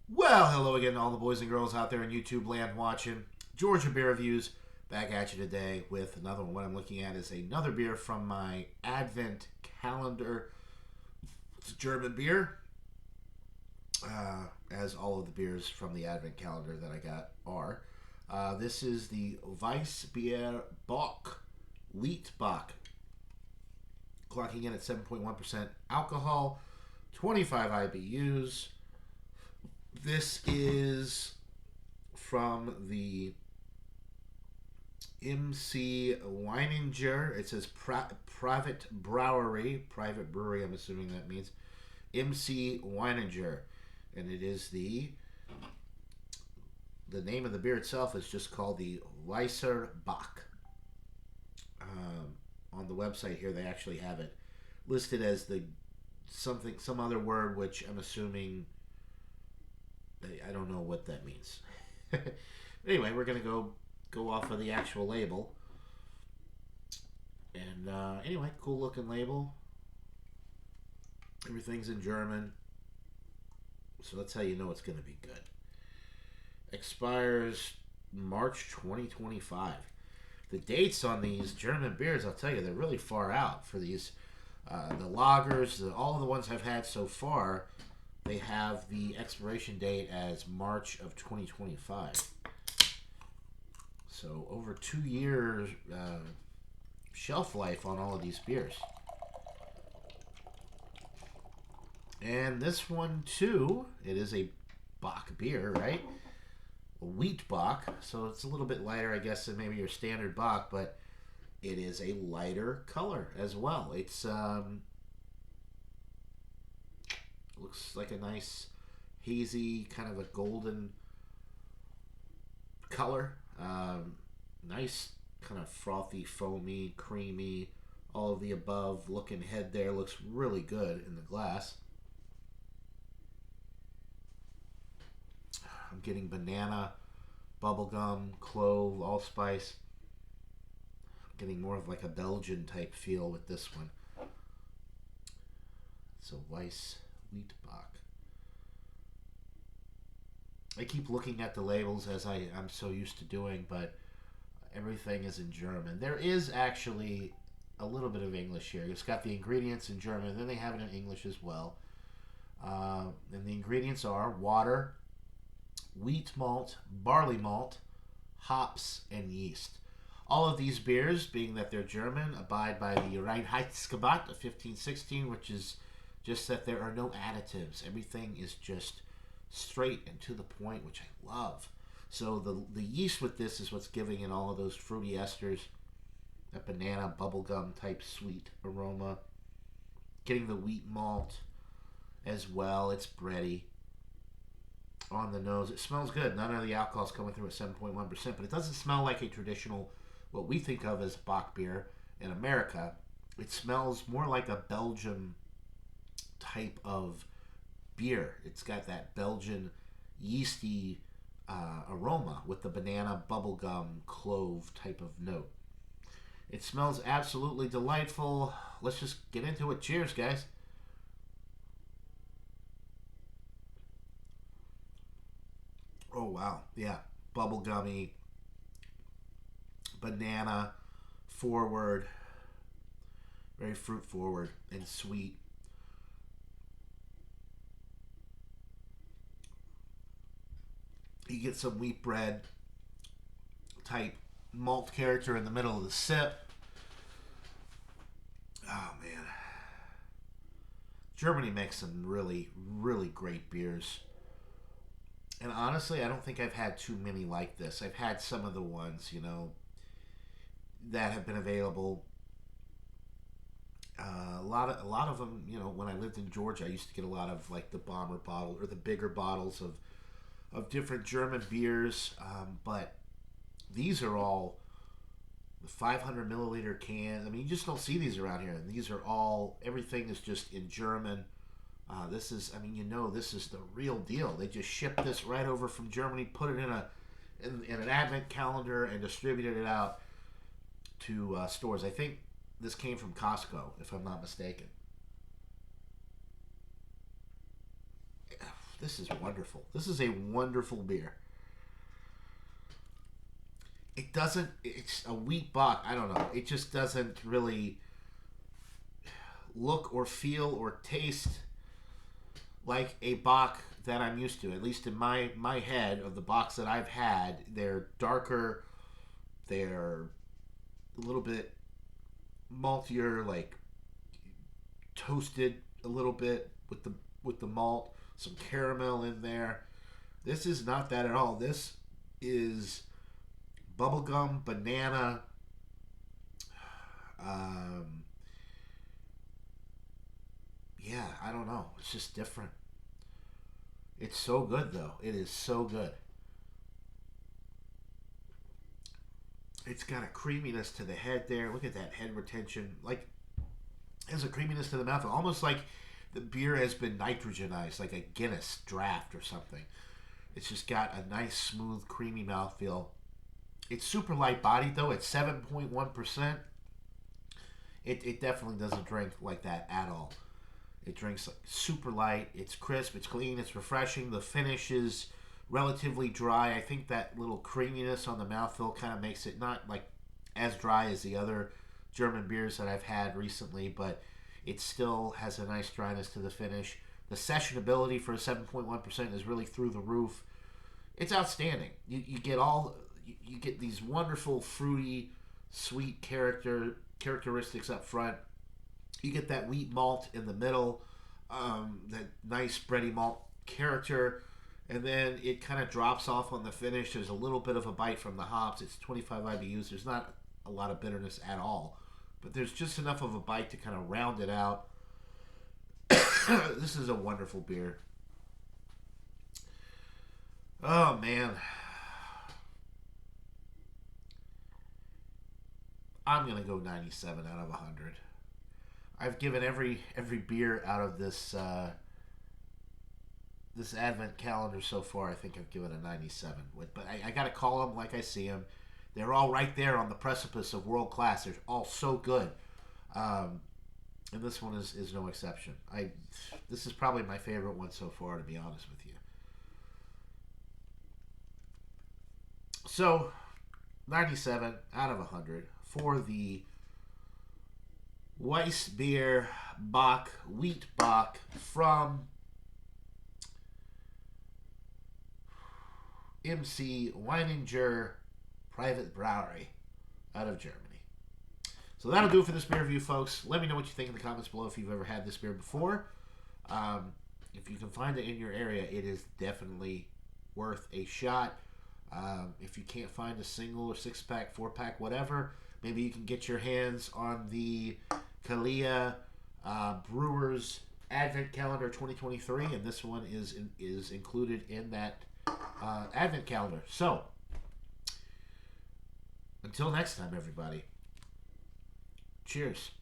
Well, hello again to all the boys and girls out there in YouTube land watching. Georgia Beer Reviews back at you today with another one. What I'm looking at is another beer from my Advent calendar. It's a German beer, as all of the beers from the Advent calendar that I got are. This is the Weissbier Bock Wheat Bock, clocking in at 7.1% alcohol, 25 IBUs. This is from the M.C.Wieninger. It says private brewery. I'm assuming that means M.C.Wieninger, and it is the name of the beer itself is just called the Weissbier Bock. On the website here, they actually have it listed as some other word, which I'm assuming I don't know what that means. Anyway, we're gonna go off of the actual label. And anyway, cool looking label. Everything's in German, so that's how you know it's gonna be good. Expires March 2025. The dates on these German beers, I'll tell you, they're really far out for these. The lagers, all of the ones I've had so far, they have the expiration date as March of 2025. So over 2 years shelf life on all of these beers. And this one too, it is a Bock beer, right? A wheat Bock, so it's a little bit lighter, I guess, than maybe your standard Bock, but it is a lighter color as well. It's looks like a nice hazy kind of a golden color. Nice kind of frothy, foamy, creamy, all of the above looking head there. Looks really good in the glass. I'm getting banana, bubblegum, clove, allspice. Getting more of like a Belgian type feel with this one. So Weiss Wheat Bock. I keep looking at the labels as I'm so used to doing, but everything is in German. There is actually a little bit of English here. It's got the ingredients in German, and then they have it in English as well. And the ingredients are water, wheat malt, barley malt, hops, and yeast. All of these beers, being that they're German, abide by the Reinheitsgebot of 1516, which is just that there are no additives. Everything is just straight and to the point, which I love. So the yeast with this is what's giving it all of those fruity esters, that banana bubblegum type sweet aroma. Getting the wheat malt as well. It's bready on the nose. It smells good. None of the alcohol's coming through at 7.1%, but it doesn't smell like a traditional, what we think of as Bock beer in America. It smells more like a Belgian type of beer. It's got that Belgian yeasty aroma with the banana, bubblegum, clove type of note. It smells absolutely delightful. Let's just get into it. Cheers, guys. Oh, wow. Yeah. Bubblegummy, banana forward, very fruit forward and sweet. You get some wheat bread type malt character in the middle of the sip. Oh, man. Germany makes some really, really great beers. And honestly, I don't think I've had too many like this. I've had some of the ones, that have been available. A lot of them, when I lived in Georgia, I used to get a lot of like the bomber bottle or the bigger bottles of different German beers. But these are all the 500 milliliter cans. I mean, you just don't see these around here. And these are all, everything is just in German. This is, I mean, this is the real deal. They just shipped this right over from Germany, put it in an advent calendar, and distributed it out to stores. I think this came from Costco, if I'm not mistaken. This is wonderful. This is a wonderful beer. It doesn't. It's a wheat bock. I don't know. It just doesn't really look or feel or taste like a bock that I'm used to. At least in my head of the bocks that I've had, they're darker. They're a little bit maltier, like toasted a little bit with the malt, some caramel in there. This is not that at all. This is bubblegum, banana, um, yeah, I don't know. It's just different. It's so good though. It is so good. It's got a creaminess to the head there. Look at that head retention. Like, it has a creaminess to the mouth, almost like the beer has been nitrogenized, like a Guinness draft or something. It's just got a nice, smooth, creamy mouthfeel. It's super light bodied though. It's 7.1%. It definitely doesn't drink like that at all. It drinks like super light. It's crisp. It's clean. It's refreshing. The finish is relatively dry. I think that little creaminess on the mouthfeel kind of makes it not like as dry as the other German beers that I've had recently, but it still has a nice dryness to the finish. The sessionability for a 7.1% is really through the roof. It's outstanding. You get you get these wonderful fruity, sweet characteristics up front. You get that wheat malt in the middle, that nice bready malt character, and then it kind of drops off on the finish. There's a little bit of a bite from the hops. It's 25 IBUs. There's not a lot of bitterness at all, but there's just enough of a bite to kind of round it out. This is a wonderful beer. Oh man, I'm gonna go 97 out of 100. I've given every beer out of this Advent calendar so far. I think I've given a 97. But I got to call them like I see them. They're all right there on the precipice of world class. They're all so good, and this one is no exception. This is probably my favorite one so far, to be honest with you. So 97 out of 100 for the Weissbier Bock Wheat Bock from M.C.Wieninger Private Brewery out of Germany. So that'll do it for this beer review, folks. Let me know what you think in the comments below if you've ever had this beer before. If you can find it in your area, it is definitely worth a shot. If you can't find a single or 6-pack, 4-pack, whatever, maybe you can get your hands on the Kalia Brewers Advent Calendar 2023, and this one is included in that Advent Calendar. So, until next time, everybody, cheers.